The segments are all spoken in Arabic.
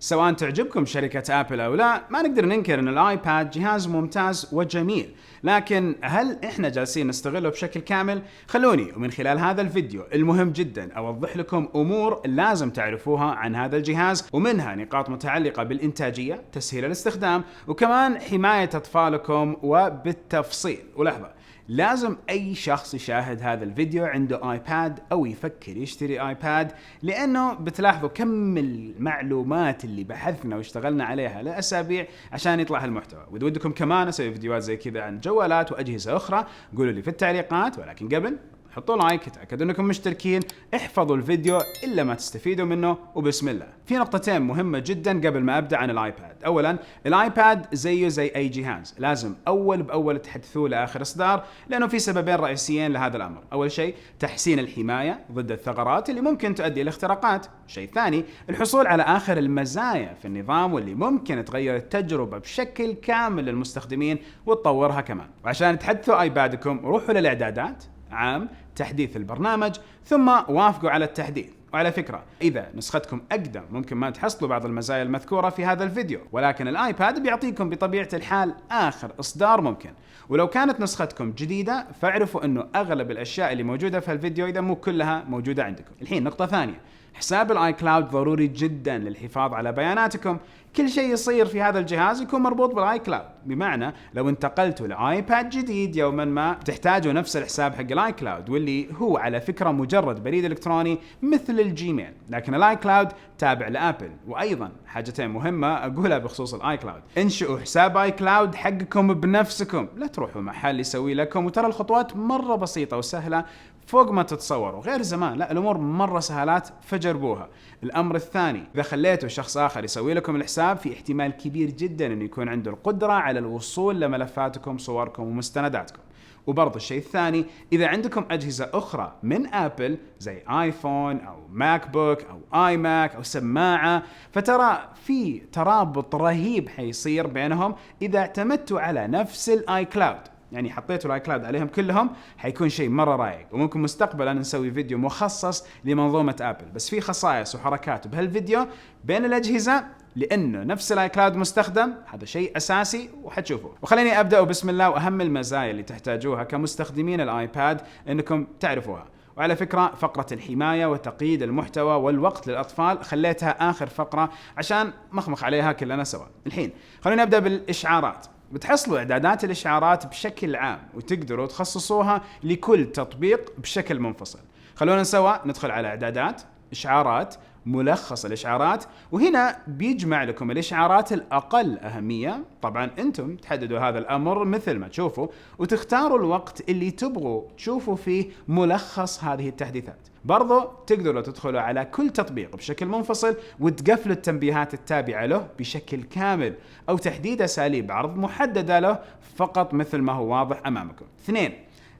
سواء تعجبكم شركة ابل او لا، ما نقدر ننكر ان الايباد جهاز ممتاز وجميل، لكن هل احنا جالسين نستغله بشكل كامل؟ خلوني ومن خلال هذا الفيديو المهم جدا اوضح لكم امور لازم تعرفوها عن هذا الجهاز، ومنها نقاط متعلقة بالانتاجية، تسهيل الاستخدام، وكمان حماية اطفالكم وبالتفصيل. ولحظة، لازم أي شخص يشاهد هذا الفيديو عنده آيباد أو يفكر يشتري آيباد، لأنه بتلاحظوا كم المعلومات اللي بحثنا واشتغلنا عليها لأسابيع عشان يطلع هالمحتوى. وإذا ودكم كمان أسوي فيديوهات زي كذا عن جوالات وأجهزة أخرى قولوا لي في التعليقات، ولكن قبل حطوا لايك، تأكدوا انكم مشتركين، احفظوا الفيديو الا ما تستفيدوا منه، وبسم الله. في نقطتين مهمة جدا قبل ما ابدأ عن الايباد. اولا، الايباد زيه زي اي جهاز، لازم اول باول تحدثوه لاخر اصدار، لانه في سببين رئيسيين لهذا الامر. اول شيء تحسين الحماية ضد الثغرات اللي ممكن تؤدي الى اختراقات. الشيء الثاني الحصول على اخر المزايا في النظام، واللي ممكن تغير التجربة بشكل كامل للمستخدمين وتطورها كمان. وعشان تحدثوا ايبادكم روحوا للاعدادات، عام تحديث البرنامج، ثم وافقوا على التحديث. وعلى فكرة، إذا نسختكم أقدم ممكن ما تحصلوا بعض المزايا المذكورة في هذا الفيديو، ولكن الآيباد بيعطيكم بطبيعة الحال آخر إصدار ممكن. ولو كانت نسختكم جديدة فاعرفوا أنه أغلب الأشياء اللي موجودة في الفيديو إذا مو كلها موجودة عندكم. الحين نقطة ثانية، حساب الاي كلاود ضروري جدا للحفاظ على بياناتكم. كل شيء يصير في هذا الجهاز يكون مربوط بالاي كلاود، بمعنى لو انتقلتوا لايباد جديد يوما ما تحتاجوا نفس الحساب حق الاي كلاود، واللي هو على فكره مجرد بريد الكتروني مثل الجيميل، لكن الاي كلاود تابع لابل. وايضا حاجتين مهمه اقولها بخصوص الاي كلاود، انشئوا حساب اي كلاود حقكم بنفسكم، لا تروحوا محل يسوي لكم، وترى الخطوات مره بسيطه وسهله فوق ما تتصوروا، غير زمان. لا، الامور مره سهالات، فجربوها. الامر الثاني، اذا خليتوا شخص اخر يسوي لكم الحساب في احتمال كبير جدا انه يكون عنده القدره على الوصول لملفاتكم، صوركم ومستنداتكم. وبرضه الشيء الثاني، اذا عندكم اجهزه اخرى من ابل زي ايفون او ماك بوك او اي ماك او سماعه، فترى في ترابط رهيب حيصير بينهم اذا اعتمدتوا على نفس الاي كلاود. يعني حطيتوا الاي كلاود عليهم كلهم، حيكون شيء مره رايق. وممكن مستقبلا نسوي فيديو مخصص لمنظومه ابل، بس في خصائص وحركات بهالفيديو بين الاجهزه، لانه نفس الاي كلاود مستخدم، هذا شيء اساسي وحتشوفوه. وخليني ابدا بسم الله. واهم المزايا اللي تحتاجوها كمستخدمين الايباد انكم تعرفوها. وعلى فكرة، فقرة الحماية وتقييد المحتوى والوقت للأطفال خليتها آخر فقرة عشان مخمخ عليها كلنا سوا. الحين خلينا نبدأ بالإشعارات. بتحصلوا إعدادات الإشعارات بشكل عام، وتقدروا تخصصوها لكل تطبيق بشكل منفصل. خلونا سوا ندخل على إعدادات، إشعارات، ملخص الإشعارات، وهنا بيجمع لكم الإشعارات الأقل أهمية. طبعا أنتم تحددوا هذا الأمر مثل ما تشوفوا، وتختاروا الوقت اللي تبغوا تشوفوا فيه ملخص هذه التحديثات. برضو تقدروا تدخلوا على كل تطبيق بشكل منفصل وتقفلوا التنبيهات التابعة له بشكل كامل، أو تحديد أساليب عرض محددة له فقط مثل ما هو واضح أمامكم. 2،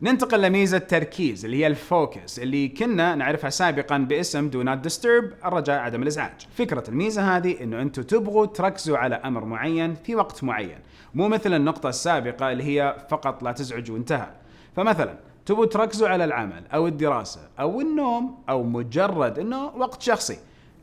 ننتقل لميزة تركيز اللي هي الفوكس، اللي كنا نعرفها سابقا باسم Do Not Disturb، الرجاء عدم الإزعاج. فكرة الميزة هذه إنه أنتم تبغوا تركزوا على أمر معين في وقت معين، مو مثل النقطة السابقة اللي هي فقط لا تزعج وانتهى. فمثلا تبغوا تركزوا على العمل أو الدراسة أو النوم أو مجرد إنه وقت شخصي،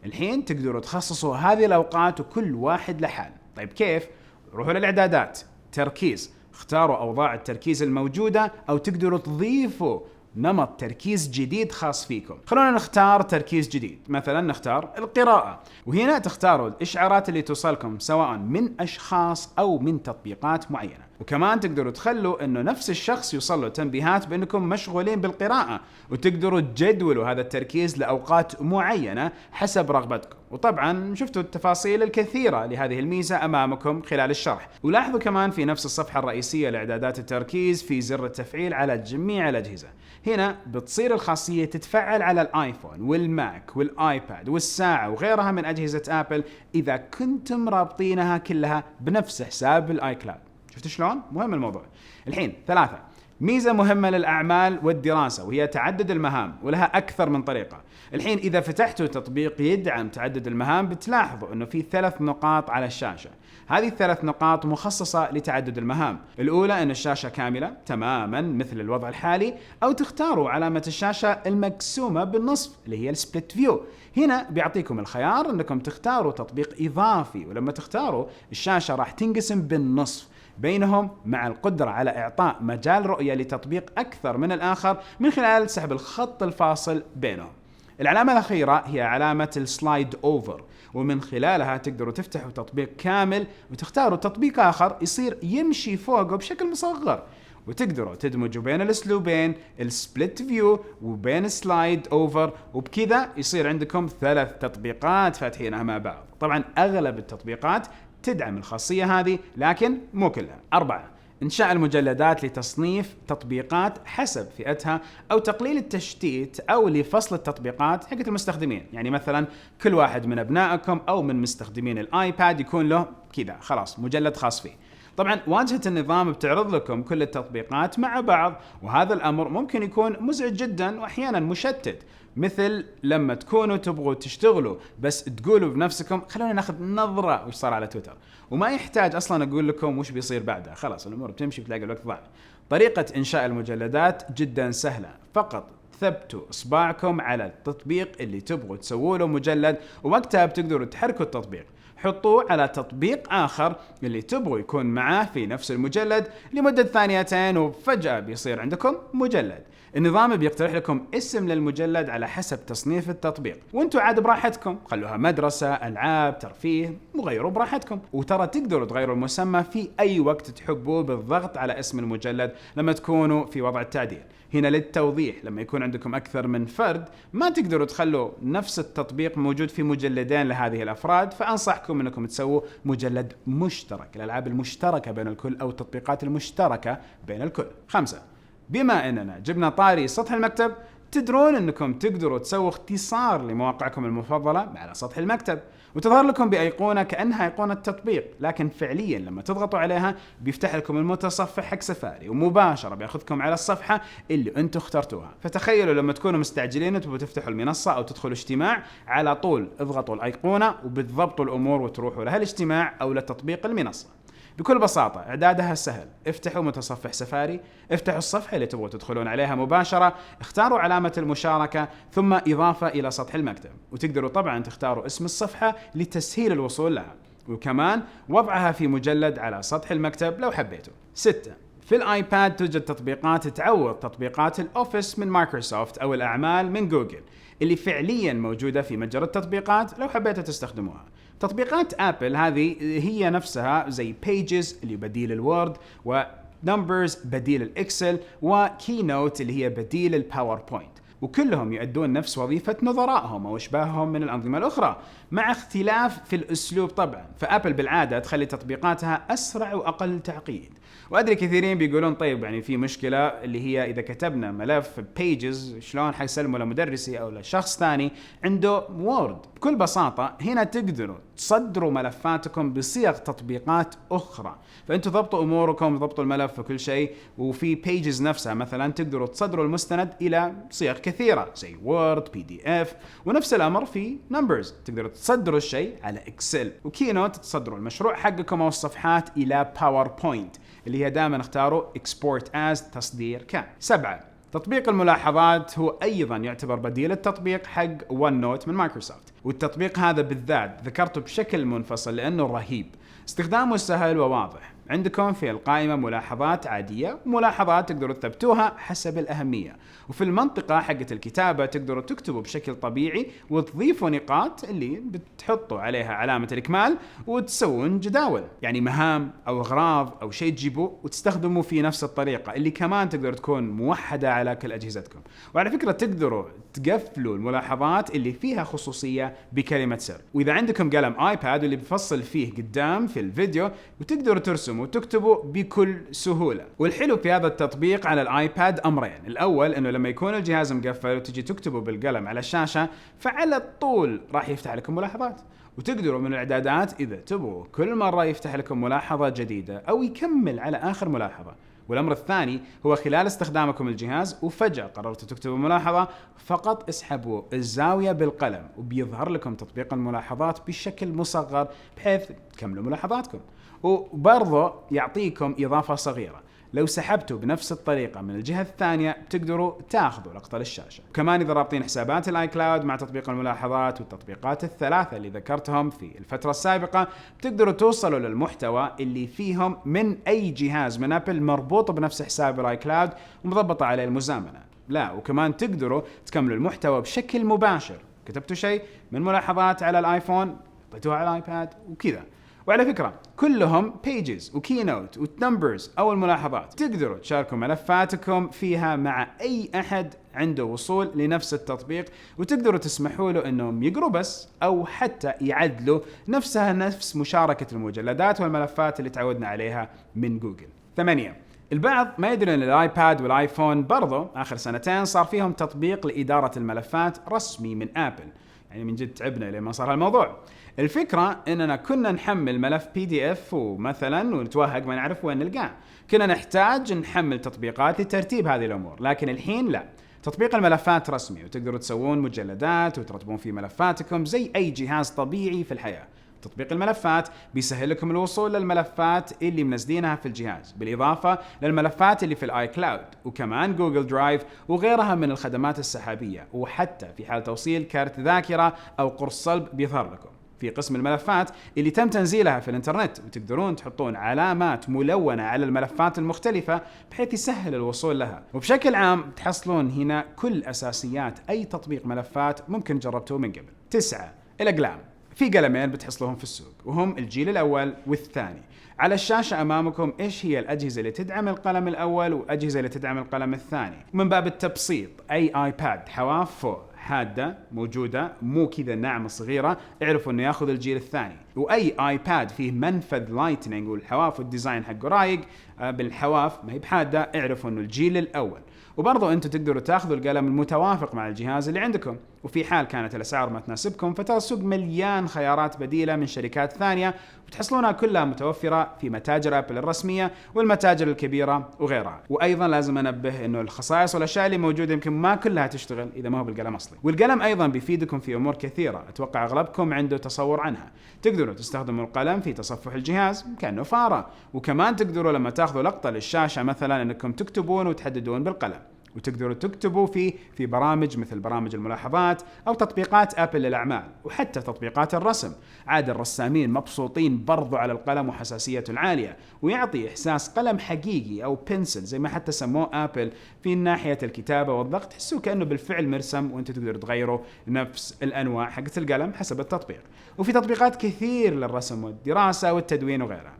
الحين تقدروا تخصصوا هذه الأوقات وكل واحد لحال. طيب كيف؟ روحوا للإعدادات، تركيز، اختاروا أوضاع التركيز الموجودة، أو تقدروا تضيفوا نمط تركيز جديد خاص فيكم. خلونا نختار تركيز جديد، مثلا نختار القراءة، وهنا تختاروا الإشعارات اللي توصلكم سواء من أشخاص أو من تطبيقات معينة. وكمان تقدروا تخلوا انه نفس الشخص يوصل له تنبيهات بانكم مشغولين بالقراءة، وتقدروا تجدولوا هذا التركيز لأوقات معينة حسب رغبتكم. وطبعا شفتوا التفاصيل الكثيرة لهذه الميزة امامكم خلال الشرح. ولاحظوا كمان في نفس الصفحة الرئيسية لاعدادات التركيز في زر التفعيل على جميع الأجهزة. هنا بتصير الخاصية تتفعل على الايفون والماك والايباد والساعة وغيرها من أجهزة ابل اذا كنتم رابطينها كلها بنفس حساب الاي كلاود. شفتوا شلون؟ مهم الموضوع. الحين 3، ميزة مهمة للأعمال والدراسة وهي تعدد المهام، ولها أكثر من طريقة. الحين إذا فتحتوا تطبيق يدعم تعدد المهام بتلاحظوا أنه في 3 نقاط على الشاشة. هذه ال3 نقاط مخصصة لتعدد المهام. الأولى أن الشاشة كاملة تماما مثل الوضع الحالي، أو تختاروا علامة الشاشة المقسومة بالنصف اللي هي السبليت فيو. هنا بيعطيكم الخيار أنكم تختاروا تطبيق إضافي، ولما تختاروا الشاشة راح تنقسم بالنصف بينهم، مع القدرة على إعطاء مجال رؤية لتطبيق أكثر من الآخر من خلال سحب الخط الفاصل بينهم. العلامة الأخيرة هي علامة السلايد أوفر، ومن خلالها تقدروا تفتحوا تطبيق كامل وتختاروا تطبيق آخر يصير يمشي فوقه بشكل مصغر، وتقدروا تدمجوا بين الأسلوبين السبليت فيو وبين السلايد أوفر، وبكذا يصير عندكم 3 تطبيقات فاتحينها مع بعض. طبعا أغلب التطبيقات تدعم الخاصية هذه لكن مو كلها. 4. إنشاء المجلدات لتصنيف تطبيقات حسب فئتها، أو تقليل التشتيت، أو لفصل التطبيقات حقت المستخدمين. يعني مثلا كل واحد من أبنائكم أو من مستخدمين الآيباد يكون له كذا خلاص مجلد خاص فيه. طبعا واجهة النظام بتعرض لكم كل التطبيقات مع بعض، وهذا الأمر ممكن يكون مزعج جدا وأحيانا مشتت، مثل لما تكونوا تبغوا تشتغلوا بس تقولوا بنفسكم خلونا ناخذ نظرة وش صار على تويتر، وما يحتاج أصلا أقول لكم وش بيصير بعدها، خلاص الأمور بتمشي بتلاقي الوقت ضاع. طريقة إنشاء المجلدات جدا سهلة، فقط ثبتوا إصبعكم على التطبيق اللي تبغوا تسووا له مجلد، ووقتها بتقدروا تحركوا التطبيق، حطوه على تطبيق آخر اللي تبغوا يكون معاه في نفس المجلد لمدة 2 ثواني، وفجأة بيصير عندكم مجلد. النظام بيقترح لكم اسم للمجلد على حسب تصنيف التطبيق، وانتوا عاد براحتكم، خلوها مدرسة، ألعاب، ترفيه، وغيروا براحتكم. وترى تقدروا تغيروا المسمى في أي وقت تحبوه بالضغط على اسم المجلد لما تكونوا في وضع التعديل. هنا للتوضيح، لما يكون عندكم أكثر من فرد ما تقدروا تخلوا نفس التطبيق موجود في مجلدين لهذه الأفراد، فأنصحكم أنكم تسووا مجلد مشترك، الألعاب المشتركة بين الكل أو التطبيقات المشتركة بين الكل. 5. بما أننا جبنا طاري سطح المكتب، تدرون أنكم تقدروا تسووا اختصار لمواقعكم المفضلة على سطح المكتب، وتظهر لكم بأيقونة كأنها أيقونة تطبيق، لكن فعليا لما تضغطوا عليها بيفتح لكم المتصفح حق سفاري، ومباشرة بياخذكم على الصفحة اللي أنتم اخترتوها. فتخيلوا لما تكونوا مستعجلين وتبغوا تفتحوا المنصة أو تدخلوا اجتماع، على طول اضغطوا الأيقونة وبتضبطوا الأمور وتروحوا لهالاجتماع أو لتطبيق المنصة. بكل بساطة إعدادها سهل، افتحوا متصفح سفاري، افتحوا الصفحة اللي تبغوا تدخلون عليها مباشرة، اختاروا علامة المشاركة ثم إضافة إلى سطح المكتب، وتقدروا طبعا تختاروا اسم الصفحة لتسهيل الوصول لها، وكمان وضعها في مجلد على سطح المكتب لو حبيتوا. 6. في الآيباد توجد تطبيقات تعوض تطبيقات الأوفيس من مايكروسوفت أو الأعمال من جوجل، اللي فعليا موجودة في متجر التطبيقات لو حبيتوا تستخدموها. تطبيقات آبل هذه هي نفسها زي Pages اللي بديل الوورد، وNumbers بديل الإكسل، وKeynote اللي هي بديل الباوربوينت، وكلهم يؤدون نفس وظيفة نظرائهم أو إشباههم من الأنظمة الأخرى، مع اختلاف في الأسلوب طبعا. فأبل بالعادة تخلي تطبيقاتها أسرع وأقل تعقيد. وأدري كثيرين بيقولون طيب يعني في مشكلة اللي هي إذا كتبنا ملف Pages شلون حيسلمه لمدرسي أو لشخص ثاني عنده وورد؟ بكل بساطة هنا تقدروا تصدروا ملفاتكم بصيغ تطبيقات أخرى، فأنتوا ضبطوا أموركم، ضبطوا الملف وكل شيء. وفي Pages نفسها مثلا تقدروا تصدروا المستند إلى صيغ كثيرة زي وورد، PDF، ونفس الأمر في Numbers تقدروا تصدروا الشيء على إكسل، وكينوت تصدروا المشروع حقكم أو الصفحات إلى باوربوينت اللي هي دائما اختاروا Export as تصدير كان. 7. تطبيق الملاحظات هو أيضا يعتبر بديل التطبيق حق OneNote من مايكروسوفت، والتطبيق هذا بالذات ذكرته بشكل منفصل لأنه رهيب. استخدامه سهل وواضح. عندكم في القائمة ملاحظات عادية وملاحظات تقدروا تثبتوها حسب الأهمية، وفي المنطقة حقة الكتابة تقدروا تكتبوا بشكل طبيعي وتضيفوا نقاط اللي بتحطوا عليها علامة الإكمال، وتسوون جداول يعني مهام أو أغراض أو شيء تجيبوه وتستخدموا في نفس الطريقة اللي كمان تقدر تكون موحدة على كل أجهزتكم. وعلى فكرة تقدروا تقفلوا الملاحظات اللي فيها خصوصية بكلمة سر. وإذا عندكم قلم آيباد واللي بفصل فيه قدام في الفيديو وتقدروا ترسموا وتكتبوا بكل سهولة. والحلو في هذا التطبيق على الآيباد أمرين: الأول إنه لما يكون الجهاز مقفل وتجي تكتبوا بالقلم على الشاشة فعلى طول راح يفتح لكم ملاحظات، وتقدروا من الإعدادات إذا تبغوا كل مرة يفتح لكم ملاحظة جديدة أو يكمل على آخر ملاحظة. والأمر الثاني هو خلال استخدامكم الجهاز وفجأة قررتوا تكتبوا ملاحظة، فقط اسحبوا الزاوية بالقلم وبيظهر لكم تطبيق الملاحظات بشكل مصغر بحيث تكملوا ملاحظاتكم. وبرضه يعطيكم إضافة صغيرة، لو سحبتوا بنفس الطريقة من الجهة الثانية بتقدروا تاخذوا لقطة للشاشة. كمان إذا رابطين حسابات الاي كلاود مع تطبيق الملاحظات والتطبيقات الثلاثة اللي ذكرتهم في الفترة السابقة، بتقدروا توصلوا للمحتوى اللي فيهم من أي جهاز من أبل مربوط بنفس حساب الاي كلاود ومضبطة عليه المزامنة. لا، وكمان تقدروا تكملوا المحتوى بشكل مباشر. كتبتوا شيء من ملاحظات على الايفون، حطيتوها على الايباد وكذا. وعلى فكرة كلهم pages وكينوت ونمبرز أو الملاحظات، تقدروا تشاركوا ملفاتكم فيها مع أي أحد عنده وصول لنفس التطبيق، وتقدروا تسمحوا له أنهم يقروا بس أو حتى يعدلوا نفس مشاركة المجلدات والملفات اللي تعودنا عليها من جوجل. 8. البعض ما يدري أن الآيباد والآيفون برضو آخر سنتين صار فيهم تطبيق لإدارة الملفات رسمي من آبل. يعني من جد تعبنا لما صار هالموضوع. الفكرة إننا كنا نحمل ملف PDF ومثلا ونتوهق ما نعرف وين نلقاه، كنا نحتاج نحمل تطبيقات لترتيب هذه الأمور، لكن الحين لا، تطبيق الملفات رسمي وتقدروا تسوون مجلدات وترتبون في ملفاتكم زي أي جهاز طبيعي في الحياة. تطبيق الملفات بيسهل لكم الوصول للملفات اللي منزلينها في الجهاز، بالإضافة للملفات اللي في الآي كلاود وكمان جوجل درايف وغيرها من الخدمات السحابية، وحتى في حال توصيل كارت ذاكرة أو قرص صلب بيظهر لكم في قسم الملفات اللي تم تنزيلها في الانترنت، وتقدرون تحطون علامات ملونة على الملفات المختلفة بحيث يسهل الوصول لها. وبشكل عام تحصلون هنا كل أساسيات أي تطبيق ملفات ممكن جربتوه من قبل. 9. الأقلام. في قلمين بتحصلوهم في السوق وهم الجيل الأول والثاني. على الشاشة أمامكم إيش هي الأجهزة اللي تدعم القلم الأول وأجهزة اللي تدعم القلم الثاني. ومن باب التبسيط، أي آيباد حواف فوق حادة موجودة مو كذا ناعمة صغيرة، اعرفوا انه ياخذ الجيل الثاني. واي ايباد فيه منفذ لايتنينج والحواف والديزاين حقه رايق بالحواف ما هي بحادة، اعرفوا انه الجيل الاول. وبرضو انتم تقدروا تاخذوا القلم المتوافق مع الجهاز اللي عندكم، وفي حال كانت الاسعار ما تناسبكم فترى السوق مليان خيارات بديلة من شركات ثانية وتحصلونها كلها متوفرة في متاجر ابل الرسمية والمتاجر الكبيرة وغيرها. وايضا لازم انبه انه الخصائص والاشياء اللي موجودة يمكن ما كلها تشتغل اذا ما هو بالقلم اصلي. والقلم ايضا بيفيدكم في امور كثيرة اتوقع اغلبكم عنده تصور عنها. تقدروا تستخدموا القلم في تصفح الجهاز كأنه فارة، وكمان تقدروا لما تاخذوا لقطة للشاشة مثلا انكم تكتبون وتحددون بالقلم، وتقدروا تكتبوا في برامج مثل برامج الملاحظات أو تطبيقات أبل للأعمال وحتى تطبيقات الرسم. عاد الرسامين مبسوطين برضو على القلم وحساسيته عالية، ويعطي إحساس قلم حقيقي أو بنسل زي ما حتى سموه أبل في ناحية الكتابة والضغط، تحسوا كأنه بالفعل مرسم وأنتوا تقدروا تغيروا نفس الأنواع حقت القلم حسب التطبيق. وفي تطبيقات كثير للرسم والدراسة والتدوين وغيرها.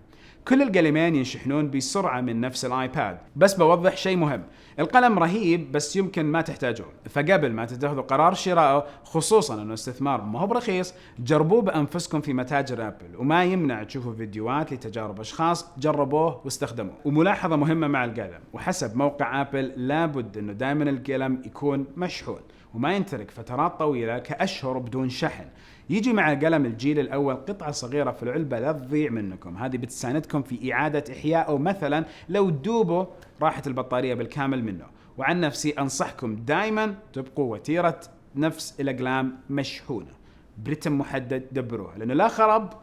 كل القلمين ينشحنون بسرعة من نفس الآيباد. بس بوضح شيء مهم، القلم رهيب بس يمكن ما تحتاجون، فقبل ما تتخذوا قرار شرائه خصوصا انه استثمار ما هو برخيص، جربوه بانفسكم في متاجر ابل، وما يمنع تشوفوا فيديوهات لتجارب اشخاص جربوه واستخدموه. وملاحظة مهمة مع القلم، وحسب موقع ابل لابد انه دائما القلم يكون مشحون وما ينترك فترات طويلة كأشهر بدون شحن. يجي مع القلم الجيل الأول قطعة صغيرة في العلبة لا تضيع منكم، هذه بتساندكم في إعادة إحيائه مثلا لو دوبوا راحت البطارية بالكامل منه. وعن نفسي أنصحكم دائما تبقوا وتيرة نفس الأقلام مشحونة برتم محدد، دبروها لأنه لا خرب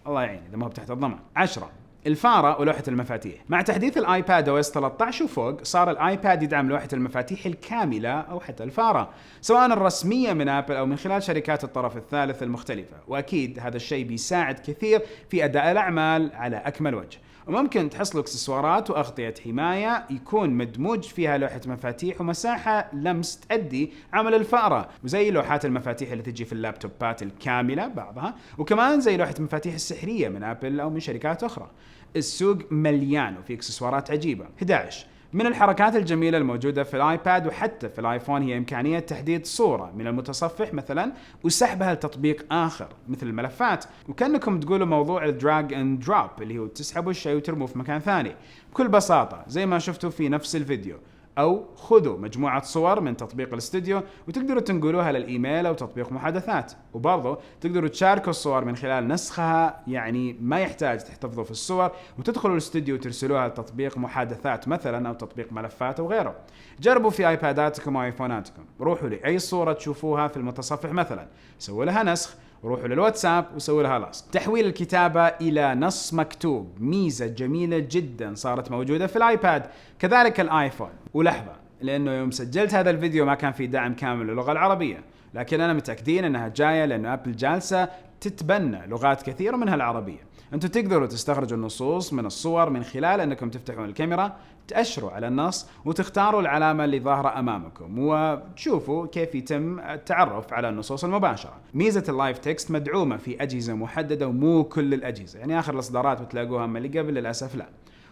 الله يعين إذا ما هو تحت الضمان. 10. الفارة ولوحة المفاتيح. مع تحديث الايباد OS 13 وفوق صار الايباد يدعم لوحة المفاتيح الكاملة او حتى الفارة، سواء الرسمية من ابل او من خلال شركات الطرف الثالث المختلفة، واكيد هذا الشيء بيساعد كثير في اداء الاعمال على اكمل وجه. وممكن تحصلوا اكسسوارات واغطية حماية يكون مدموج فيها لوحة مفاتيح ومساحة لمس تأدي عمل الفأرة، وزي لوحات المفاتيح اللي تجي في اللابتوبات الكاملة بعضها، وكمان زي لوحة المفاتيح السحرية من ابل او من شركات اخرى. السوق مليان وفي اكسسوارات عجيبة. 11. من الحركات الجميلة الموجودة في الايباد وحتى في الايفون هي امكانية تحديد صورة من المتصفح مثلا وسحبها لتطبيق اخر مثل الملفات، وكأنكم تقولوا موضوع الدراج اند دروب اللي هو تسحبوا الشيء وترموه في مكان ثاني بكل بساطة زي ما شفتوا في نفس الفيديو، أو خذوا مجموعة صور من تطبيق الاستوديو وتقدروا تنقلوها للإيميل أو تطبيق محادثات، وبرضه تقدروا تشاركوا الصور من خلال نسخها، يعني ما يحتاج تحتفظوا في الصور وتدخلوا الاستوديو وترسلوها لتطبيق محادثات مثلا أو تطبيق ملفات أو غيره. جربوا في آيباداتكم أو آيفوناتكم، روحوا لأي صورة تشوفوها في المتصفح مثلا سووا لها نسخ، وروحوا للواتساب وسووا لها لاصق. تحويل الكتابة إلى نص مكتوب ميزة جميلة جدا صارت موجودة في الآيباد، كذلك الآيفون. ولحظة، لأنه يوم سجلت هذا الفيديو ما كان في دعم كامل للغة العربية، لكن أنا متأكدين أنها جاية لأنه أبل جالسة تتبنى لغات كثيرة منها العربية. أنتم تقدروا تستخرجوا النصوص من الصور من خلال أنكم تفتحون الكاميرا، تأشروا على النص وتختاروا العلامة اللي ظاهرة أمامكم وتشوفوا كيف يتم التعرف على النصوص المباشرة. ميزة اللايف تكست مدعومة في أجهزة محددة ومو كل الأجهزة، يعني آخر الإصدارات بتلاقوها أما اللي قبل للأسف لا.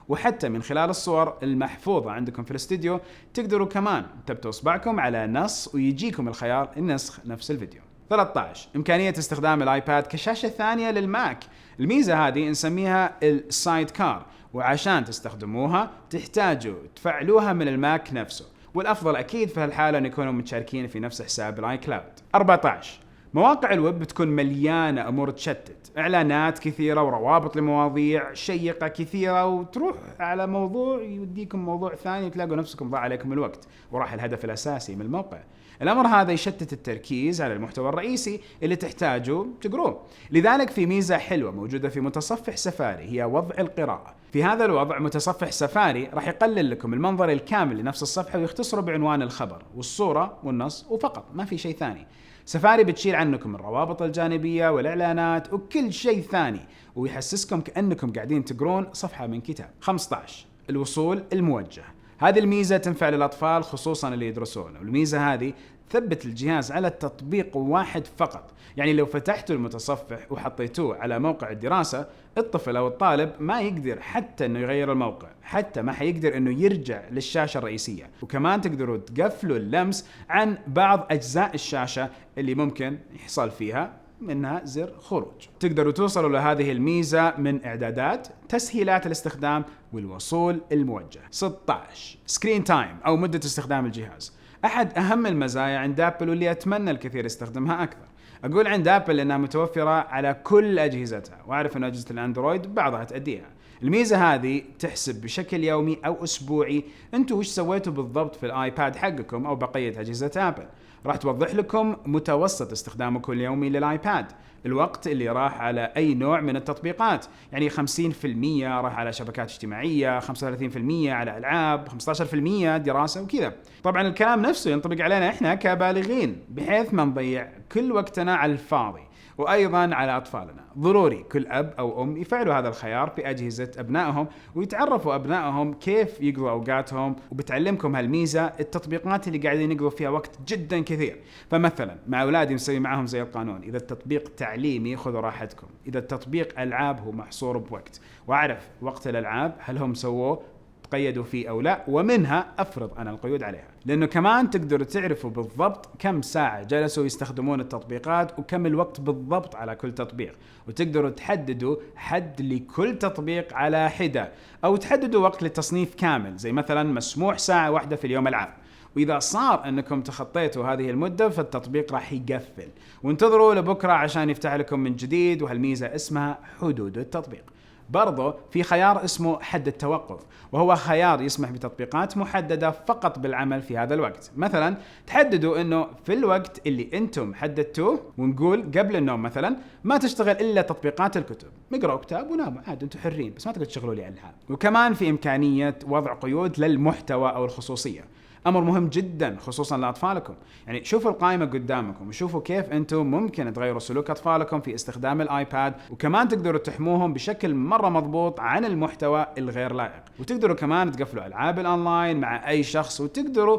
وحتى من خلال الصور المحفوظة عندكم في الاستديو تقدروا كمان تبتوا إصبعكم على نص ويجيكم الخيار النسخ نفس الفيديو. 13. إمكانية استخدام الآيباد كشاشة ثانية للماك. الميزة هذه نسميها السايد كار، وعشان تستخدموها تحتاجوا تفعلوها من الماك نفسه، والأفضل أكيد في هالحالة أن يكونوا متشاركين في نفس حساب الآي كلاود. 14. مواقع الويب بتكون مليانة أمور تشتت، إعلانات كثيرة وروابط لمواضيع شيقة كثيرة، وتروح على موضوع يوديكم موضوع ثاني وتلاقوا نفسكم ضاع عليكم الوقت وراح الهدف الأساسي من الموقع. الأمر هذا يشتت التركيز على المحتوى الرئيسي اللي تحتاجوا تقروه. لذلك في ميزة حلوة موجودة في متصفح سفاري هي وضع القراءة. في هذا الوضع متصفح سفاري راح يقلل لكم المنظر الكامل لنفس الصفحة ويختصره بعنوان الخبر والصورة والنص وفقط، ما في شيء ثاني. سفاري بتشيل عنكم الروابط الجانبية والإعلانات وكل شيء ثاني ويحسسكم كأنكم قاعدين تقرون صفحة من كتاب. 15. الوصول الموجه. هذه الميزة تنفع للأطفال خصوصا اللي يدرسون، والميزة هذه ثبت الجهاز على تطبيق واحد فقط، يعني لو فتحتوا المتصفح وحطيتوه على موقع الدراسة الطفل أو الطالب ما يقدر حتى أنه يغير الموقع، حتى ما حيقدر أنه يرجع للشاشة الرئيسية. وكمان تقدروا تقفلوا اللمس عن بعض أجزاء الشاشة اللي ممكن يحصل فيها منها زر خروج. تقدروا توصلوا لهذه الميزة من إعدادات، تسهيلات الاستخدام والوصول الموجه. 16. سكرين تايم أو مدة استخدام الجهاز. أحد أهم المزايا عند أبل واللي أتمنى الكثير يستخدمها أكثر. أقول عند أبل لأنها متوفرة على كل أجهزتها، وأعرف أن أجهزة الأندرويد بعضها تأديها. الميزة هذه تحسب بشكل يومي أو أسبوعي أنتوا وش سويتوا بالضبط في الآيباد حقكم أو بقية أجهزة أبل. راح توضح لكم متوسط استخدامكم اليومي للآيباد، الوقت اللي راح على أي نوع من التطبيقات، يعني 50% راح على شبكات اجتماعية، 35% على ألعاب، 15% دراسة وكذا. طبعا الكلام نفسه ينطبق علينا إحنا كبالغين بحيث ما نضيع كل وقتنا على الفاضي، وأيضا على أطفالنا. ضروري كل أب أو أم يفعلوا هذا الخيار بأجهزة أبنائهم ويتعرفوا أبنائهم كيف يقضوا أوقاتهم، وبتعلمكم هالميزة التطبيقات اللي قاعدين يقضوا فيها وقت جدا كثير. فمثلا مع أولادي مسوي معهم زي القانون، إذا التطبيق تعليمي خذوا راحتكم، إذا التطبيق ألعاب هو محصور بوقت، وأعرف وقت الألعاب هل هم سووه تقيدوا فيه أو لا، ومنها أفرض أنا القيود عليها. لأنه كمان تقدروا تعرفوا بالضبط كم ساعة جلسوا يستخدمون التطبيقات وكم الوقت بالضبط على كل تطبيق، وتقدروا تحددوا حد لكل تطبيق على حدة، أو تحددوا وقت للتصنيف كامل زي مثلا مسموح ساعة واحدة في اليوم ألعاب. وإذا صار أنكم تخطيتوا هذه المدة فالتطبيق راح يقفل، وانتظروا لبكرة عشان يفتح لكم من جديد، وهالميزة اسمها حدود التطبيق. برضو في خيار اسمه حد التوقف، وهو خيار يسمح بتطبيقات محددة فقط بالعمل في هذا الوقت. مثلا تحددوا انه في الوقت اللي انتم حددتوه، ونقول قبل النوم مثلا ما تشتغل الا تطبيقات الكتب، اقرأوا كتاب وناموا عاد انتم حرين، بس ما تقدروا تشغلوا لي العاب. وكمان في امكانية وضع قيود للمحتوى او الخصوصية، أمر مهم جدا خصوصا لأطفالكم. يعني شوفوا القائمة قدامكم وشوفوا كيف أنتم ممكن تغيروا سلوك أطفالكم في استخدام الآيباد، وكمان تقدروا تحموهم بشكل مرة مضبوط عن المحتوى الغير لائق. وتقدروا كمان تقفلوا ألعاب الأونلاين مع أي شخص، وتقدروا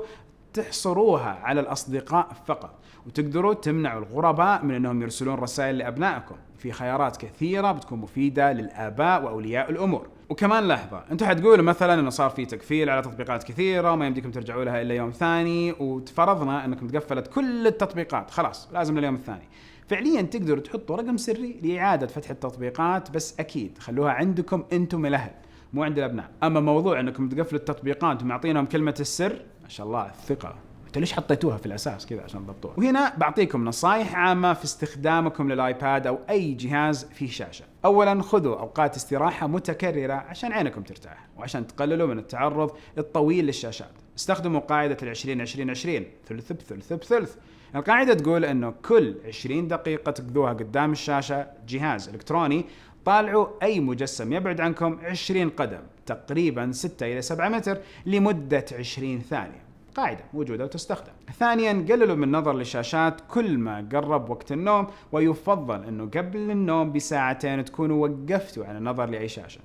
تحصروها على الأصدقاء فقط، وتقدروا تمنعوا الغرباء من أنهم يرسلون رسائل لأبنائكم. في خيارات كثيرة بتكون مفيدة للآباء وأولياء الأمور. وكمان لحظة، انتم حتقولوا مثلا انه صار في تقفيل على تطبيقات كثيرة وما يمديكم ترجعوا لها الا يوم ثاني، وتفرضنا انكم تقفلت كل التطبيقات خلاص لازم لليوم الثاني. فعليا تقدروا تحطوا رقم سري لإعادة فتح التطبيقات، بس اكيد خلوها عندكم انتم الاهل مو عند الابناء. اما موضوع انكم تقفلوا التطبيقات ومعطينهم كلمة السر، ما شاء الله الثقة. انتوا ليش حطيتوها في الاساس كذا عشان تضبطوها؟ وهنا بعطيكم نصائح عامة في استخدامكم للايباد او اي جهاز فيه شاشة. اولا خذوا اوقات استراحة متكررة عشان عينكم ترتاح وعشان تقللوا من التعرض الطويل للشاشات. استخدموا قاعدة 20-20-20 ثلث بثلث بثلث. القاعدة تقول انه كل 20 دقيقة تقضوها قدام الشاشة جهاز الكتروني طالعوا اي مجسم يبعد عنكم 20 قدم تقريبا 6 إلى 7 متر لمدة 20 ثانية. قاعدة موجودة وتستخدم. ثانيا قللوا من النظر للشاشات كل ما قرب وقت النوم، ويفضل انه قبل النوم بساعتين تكونوا وقفتوا عن النظر لأي شاشة.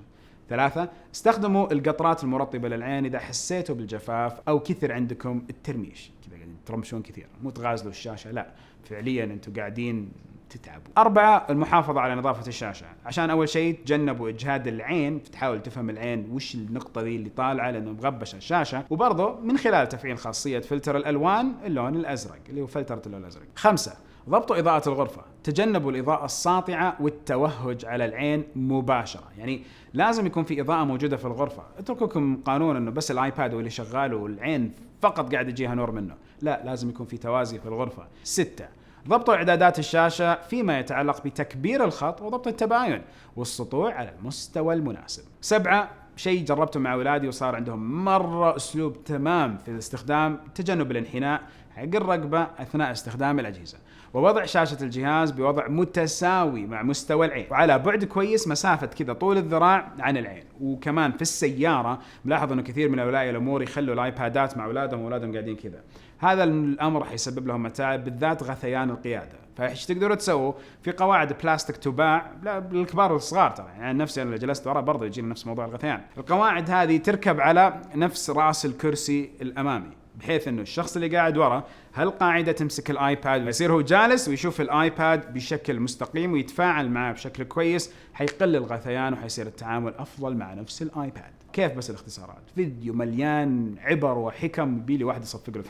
ثلاثة استخدموا القطرات المرطبة للعين إذا حسيتوا بالجفاف أو كثر عندكم الترميش كذا قاعدين ترمشون كثير، مو تغازلوا الشاشة، لا فعليا انتم قاعدين تتعبوا. أربعة المحافظة على نظافة الشاشة، عشان أول شيء تجنبوا إجهاد العين، تحاول تفهم العين وش النقطة ذي اللي طالعة لأنه مغبش الشاشة، وبرضه من خلال تفعيل خاصية فلتر الألوان اللون الأزرق اللي هو فلترة اللون الأزرق. خمسة ضبطوا إضاءة الغرفة، تجنبوا الإضاءة الساطعة والتوهج على العين مباشرة، يعني لازم يكون في إضاءة موجودة في الغرفة. اتركوكم قانون إنه بس الآيباد هو اللي شغال والعين فقط قاعد يجيها نور منه، لا لازم يكون في توازي في الغرفة. ستة ضبطوا إعدادات الشاشة فيما يتعلق بتكبير الخط وضبط التباين والسطوع على المستوى المناسب. سبعة شيء جربته مع أولادي وصار عندهم مرة أسلوب تمام في الاستخدام، تجنب الانحناء حق الرقبة أثناء استخدام الأجهزة، ووضع شاشة الجهاز بوضع متساوي مع مستوى العين وعلى بعد كويس مسافة كذا طول الذراع عن العين. وكمان في السيارة ملاحظ أنه كثير من أولياء الأمور يخلوا الآيبادات مع أولادهم قاعدين كذا، هذا الأمر راح يسبب لهم متاعب بالذات غثيان القيادة. فايش تقدروا تسووا؟ في قواعد بلاستيك تباع للكبار والصغار ترى، يعني نفسي أنا اللي جلست ورا برضه يجيني نفس موضوع الغثيان. القواعد هذه تركب على نفس رأس الكرسي الأمامي، بحيث انه الشخص اللي قاعد ورا هالقاعدة تمسك الايباد ويصير هو جالس ويشوف الايباد بشكل مستقيم ويتفاعل معه بشكل كويس، حيقلل الغثيان وحيصير التعامل افضل مع نفس الايباد. كيف بس الاختصارات؟ فيديو مليان عبر وحكم بيلي واحد يصفق له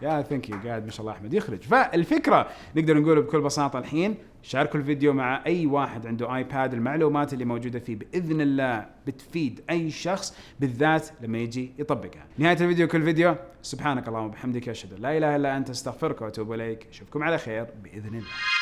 يا ثانك يو قاعد ما شاء الله احمد يخرج. فالفكره نقدر نقول بكل بساطه الحين شاركوا الفيديو مع اي واحد عنده ايباد، المعلومات اللي موجوده فيه باذن الله بتفيد اي شخص بالذات لما يجي يطبقها. نهايه الفيديو كل فيديو سبحانك اللهم وبحمدك اشهد ان لا اله الا انت استغفرك واتوب اليك، اشوفكم على خير باذن الله.